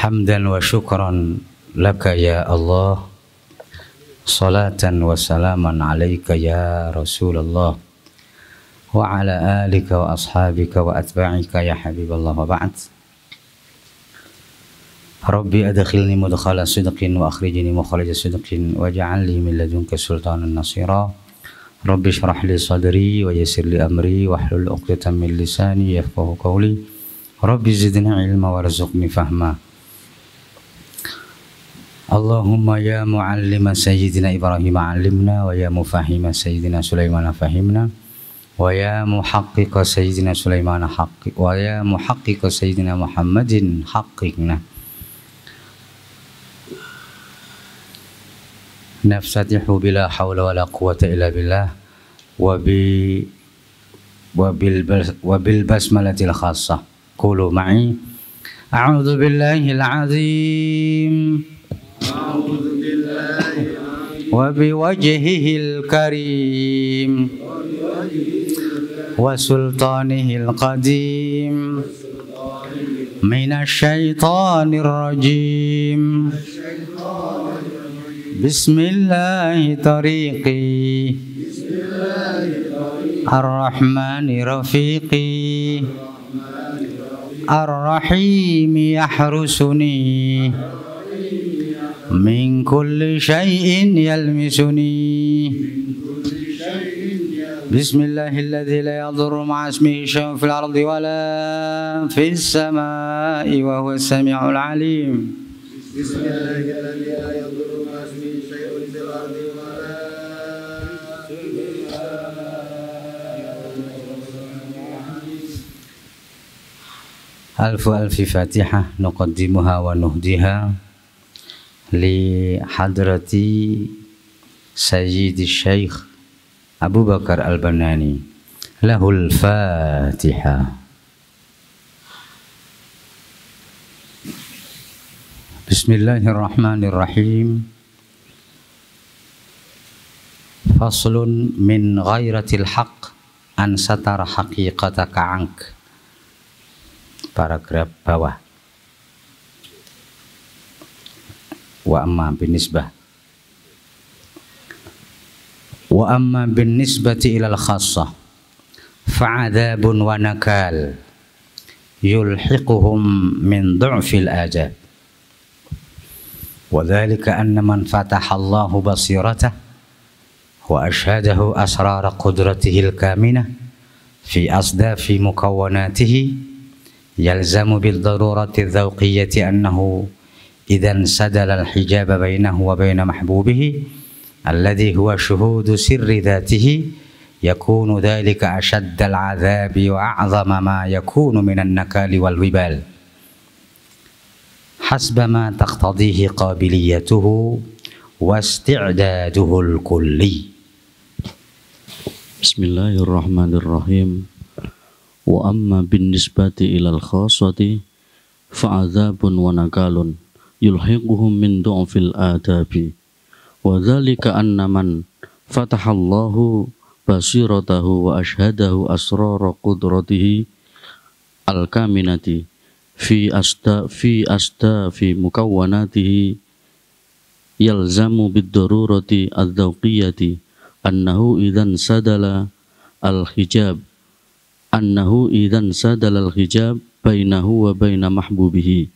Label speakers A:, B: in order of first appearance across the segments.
A: Hamdan wa syukran laka ya Allah, salatan wa salaman alaika ya Rasulullah, wa ala alika wa ashabika wa atba'ika ya Habiballah, wa ba'd. Rabbi adkhilni mudkhala sidqin wa akhrijni mukhraja sidqin waj'alni min ladunka sultanan nasira. Rabbi shrah li sadri wa yassir li amri wahlul 'uqdatam min lisani yafqahu qawli. Rabbi zidni ilma warzuqni fahma. Allahumma ya muallima sayyidina Ibrahim 'allimna, wa ya mufahhima sayyidina Sulaiman fahimna, wa ya muhaqqiqa sayyidina Sulaiman haqqi, wa ya muhaqqiqa sayyidina Muhammadin haqqiqna. Nafsatihu bila hawla wala quwwata illa billah wa bil basmalatil khassah. Qulu ma'i a'udzu billahil azim wa biwajhihil karim wa sultanihil qadim minasyaitonir rajim. Bismillahi tariqi ar-Rahmani rafiqi ar-Rahimi yahrusuni min kulli syai'in yalmisuni. Bismillahilladzi la yadurru ma'a ismihi syai'un fil ardi wa la fis samaa'i wa huwas sami'ul 'alim. Bismillahilladzi la yadurru ma'a ismihi syai'un fil ardi wa la alfi fatihah nuqaddimuha wa nuhdiha li hadrati sayyidi syekh Abu Bakar Al-Banani. Lahul Fatiha. Bismillahirrahmanirrahim. Faslun min ghairatil haqq an satara haqiqataka ank. Paragraf bawah. Wa amma bin nisbati ilal khassah fa'adzabun wa nakal yulhiquhum min du'fil adab. Wa dhalika anna man fataha Allahu basiratahu wa ashhadahu asrara qudratihi al-kaminah fi asdafi mukawwanatihi yalzamu bil darurati dzauqiyyati annahu idzan sadala al hijab bainahu wa bain mahbubihi alladhi huwa shuhudu sirri dhatihi yakunu dhalika ashadda al adhabi wa a'zama ma yakunu min an nakali wal wibal hasba ma taqtadihi qabiliyatuhu wa isti'daduhu al kulli.
B: Bismillahirrahmanirrahim. Wa amma bin nisbati ilal khassati fa'adzabun wa nakalun yulhiquhum min du'fil adabi. Wa dhalika anna man fatahallahu basiratahu wa ashhadahu asrara qudratihi al-kaminati fi mukawwanatihi yalzamu bid-darurati ad-dhawqiyyati annahu idzan sadala al-hijab bainahu wa baina mahbubihi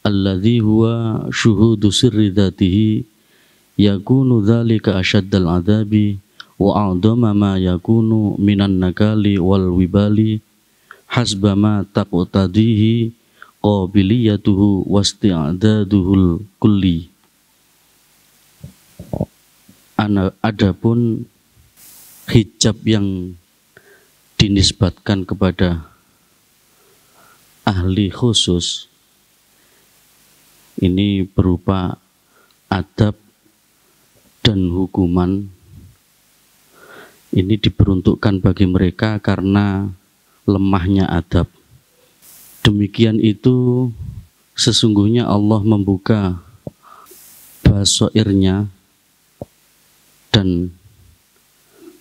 B: alladhi huwa syuhudu sirri dhatihi yakunu dhalika ashaddal adhabi wa a'dama ma yakunu minan nakali wal wibali hasba ma taqtadihi qabiliyatuhu wasti'daduhul kulli. Adapun hijab yang dinisbatkan kepada ahli khusus ini berupa adab dan hukuman. Ini diperuntukkan bagi mereka karena lemahnya adab. Demikian itu sesungguhnya Allah membuka basairnya dan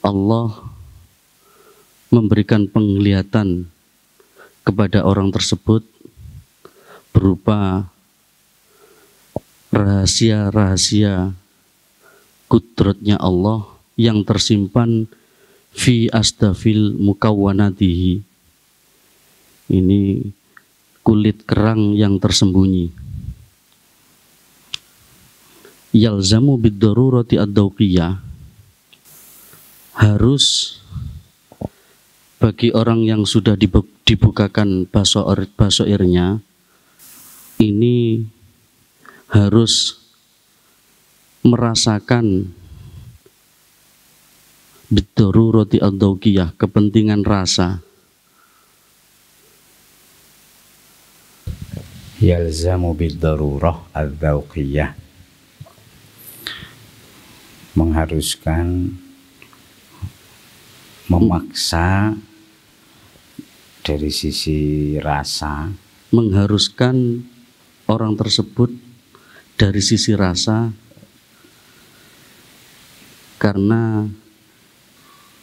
B: Allah memberikan penglihatan kepada orang tersebut berupa rahasia-rahasia kudratnya Allah yang tersimpan fi asdafil mukawwanatihi. Ini kulit kerang yang tersembunyi. Yalzamu bid-darurati ad-dawqiyah, harus bagi orang yang sudah dibukakan basoirnya, ini harus merasakan bid-darurati ad-dawqiyah, kepentingan rasa.
A: Yalzamu bid-darurah ad-dawqiyah, mengharuskan, memaksa dari sisi rasa,
B: mengharuskan orang tersebut dari sisi rasa, karena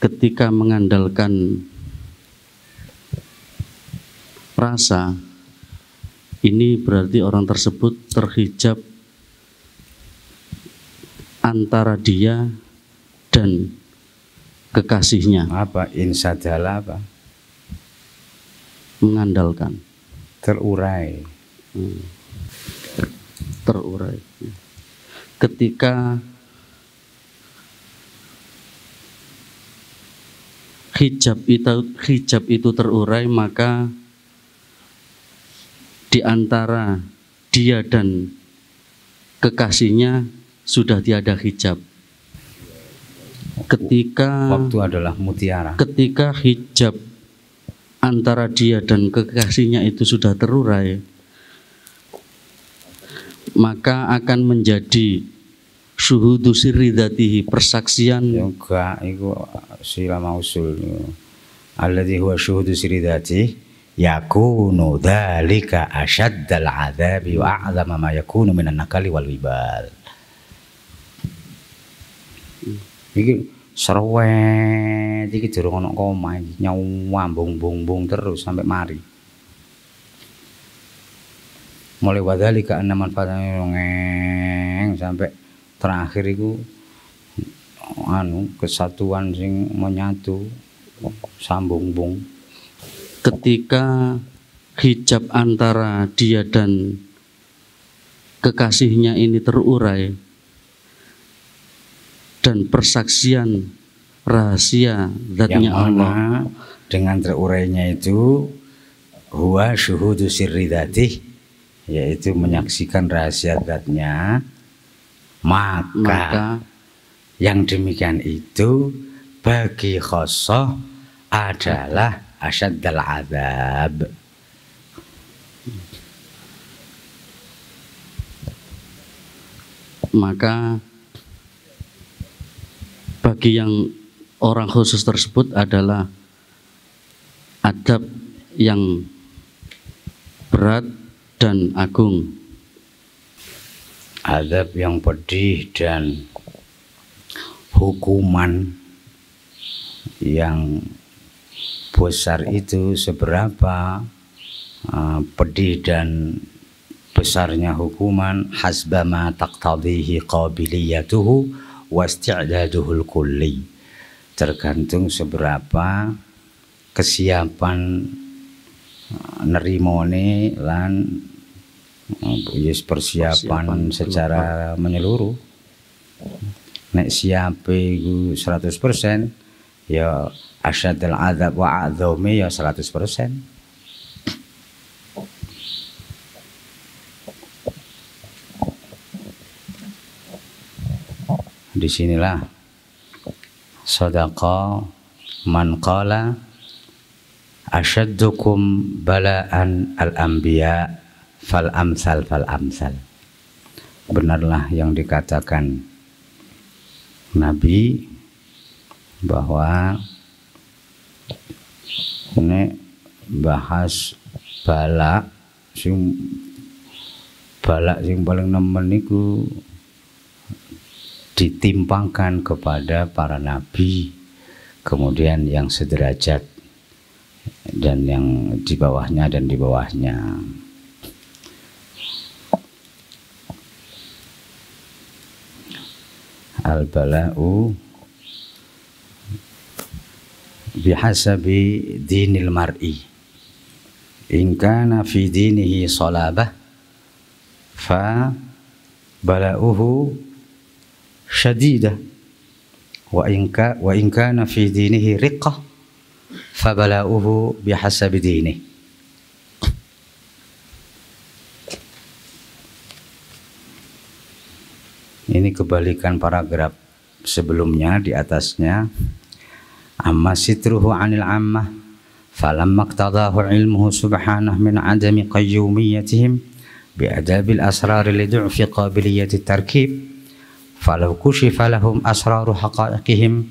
B: ketika mengandalkan rasa, ini berarti orang tersebut terhijab antara dia dan kekasihnya.
A: Apa? Insadala apa?
B: Mengandalkan.
A: Terurai.
B: Terurai. Ketika hijab itu terurai, maka di antara dia dan kekasihnya sudah tiada hijab. Ketika
A: waktu adalah mutiara.
B: Ketika hijab antara dia dan kekasihnya itu sudah terurai, maka akan menjadi syuhudu sirri dzatihi, persaksian.
A: Enggak, itu sila mausul. Alladzi huwa syuhudu sirri dzatihi yakunu dzalika asyaddal adzabi wa a'zama ma yakunu minan nakali wal wibal. Iki serwet iki durung ana koma iki, nyawambung bung terus sampai mari. Mulai wadhalika anna manfaatane ngeng sampai terakhir iku kesatuan sing menyatu sambung bung.
B: Ketika hijab antara dia dan kekasihnya ini terurai dan persaksian rahasia zatnya Allah,
A: dengan terurainya itu huwa syuhudu sirri dzatih, yaitu menyaksikan rahasia zatnya, maka yang demikian itu bagi khosoh adalah asyaddal azab.
B: Maka bagi yang orang khusus tersebut adalah adab yang berat dan agung.
A: Adab yang pedih dan hukuman yang besar itu seberapa pedih dan besarnya hukuman hasbama taqtadihi qabiliyatuhu wasti'daduhul kulli, tergantung seberapa kesiapan nerimone lan persiapan secara menyeluruh. Nek siape iku 100%, ya asyadul adzab wa a'dzami ya 100%. Disinilah sadaqa man qala asyaddukum bala'an al-anbiya fal amsal fal amsal. Benarlah yang dikatakan Nabi bahwa ini bahas balak sing paling nemen niku ditimpangkan kepada para nabi, kemudian yang sederajat dan yang di bawahnya dan di bawahnya. Al-bala'u bihasabi dinil mar'i. In kana fi dinihi salabah fa bala'uhu syadidah wa in kana fi dinihi riqqah fa bala'uhu bihasabi dinihi. Ini kebalikan paragraf sebelumnya. Di atasnya, amma sitruhu 'anil 'ammah falamma iqtadahu 'ilmuhu subhanahu min 'adami qayyumiyyatihim bi adabil asrar li du'fi qabiliyyati tarkib falau kushifa lahum asraru haqa'iqihim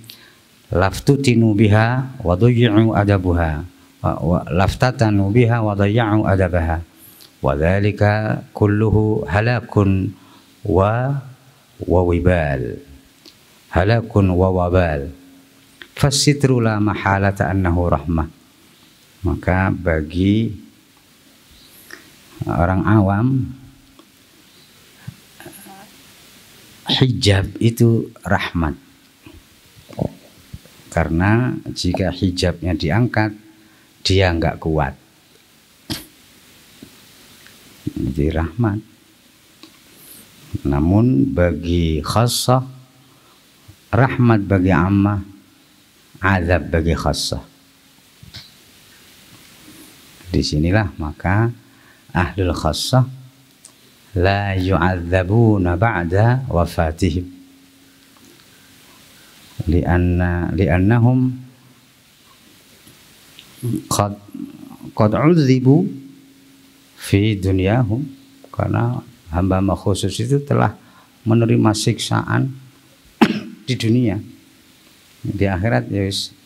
A: laftutinu biha wa dayya'u adabaha wa laftatanu biha wa dayya'u adabaha wa dhalika kulluhu halakun wa wibal, halakun wa wabal. Fasitru la mahalata annahu rahmah. Maka bagi orang awam, hijab itu rahmat. Karena jika hijabnya diangkat, dia enggak kuat. Jadi rahmat. Namun bagi khassah rahmat, bagi ammah azab bagi khassah. Disinilah maka ahlul khassah la yu'adzabuna ba'da wafatihim li'annahum qad udzibu fi dunyahum, karena hamba khusus itu telah menerima siksaan di dunia. Di akhirat yes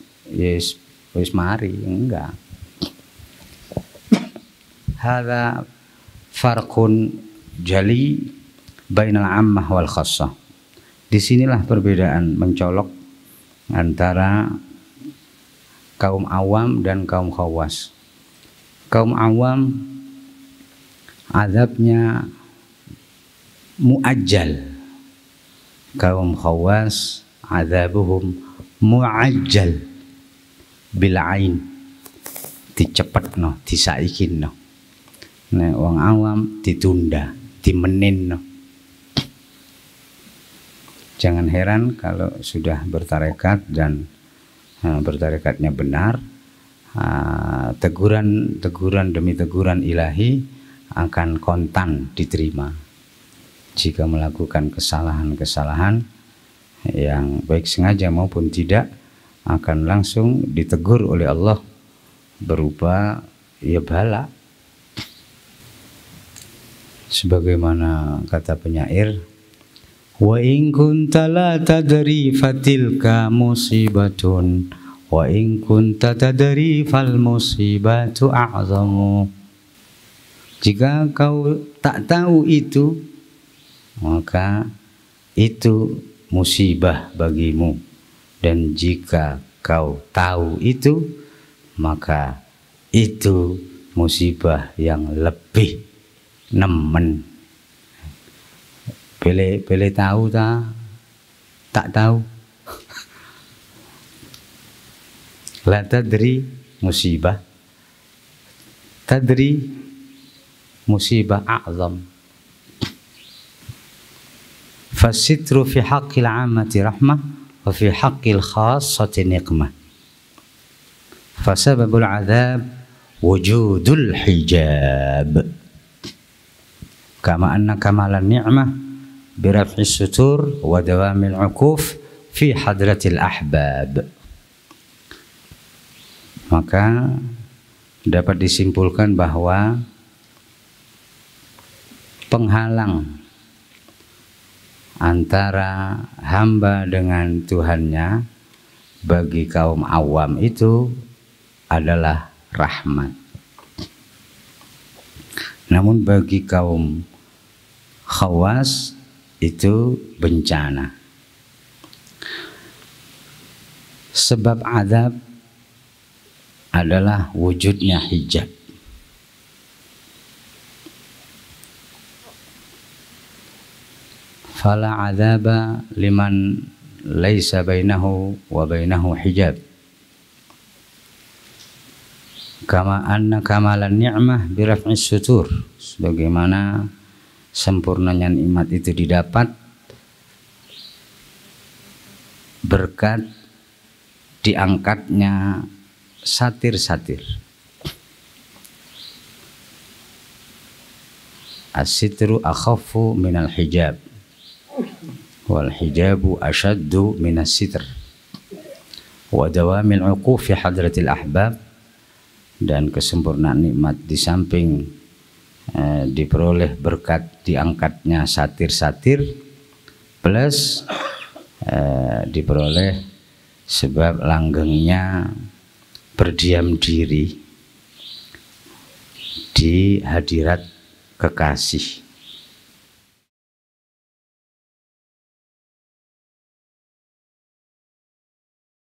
A: mari enggak. Hadza farqun jali bainal ammah wal khassah. Disinilah perbedaan mencolok antara kaum awam dan kaum khawas. Kaum awam azabnya muajjal, kaum khawas azabuhum muajjal bil ain, dicepetno, disaikinno. Nek wong awam ditunda, dimeninno. Jangan heran kalau sudah bertarekat dan bertarekatnya benar, teguran demi teguran ilahi akan kontan diterima. Jika melakukan kesalahan-kesalahan yang baik sengaja maupun tidak, akan langsung ditegur oleh Allah berupa ya bala. Sebagaimana kata penyair, wa in kunta la tadri fatilka musibatun wa in kunta tadri fal musibatu a'zamu. Jika kau tak tahu itu, maka itu musibah bagimu, dan jika kau tahu itu, maka itu musibah yang lebih nemen. Pilih tahu tak tahu. La tadri musibah, tadri musibah a'zam. Fasitru fi haqqil 'ammati rahmah wa fi haqqil khassati niqmah. Fasababul 'adzab wujudul hijab. Kama anna kamalan ni'mah bi raf'is sutur wa dawamil 'ukuf fi hadratil ahbab. Maka dapat disimpulkan bahwa penghalang antara hamba dengan Tuhannya bagi kaum awam itu adalah rahmat. Namun bagi kaum khawas itu bencana. Sebab azab adalah wujudnya hijab. fala adzaba liman laisa bainahu wa bainahu hijab. Kama anna kamalan ni'mah biraf'is sutur, sebagaimana sempurnanya nikmat itu didapat berkat diangkatnya satir-satir. As-sitru akhaffu minal hijab wal hijabu ashaddu minas sitr wa dawamil uqufi hadratil ahbab. Dan kesempurnaan nikmat di samping diperoleh berkat diangkatnya satir-satir plus diperoleh sebab langgengnya berdiam diri di hadirat kekasih.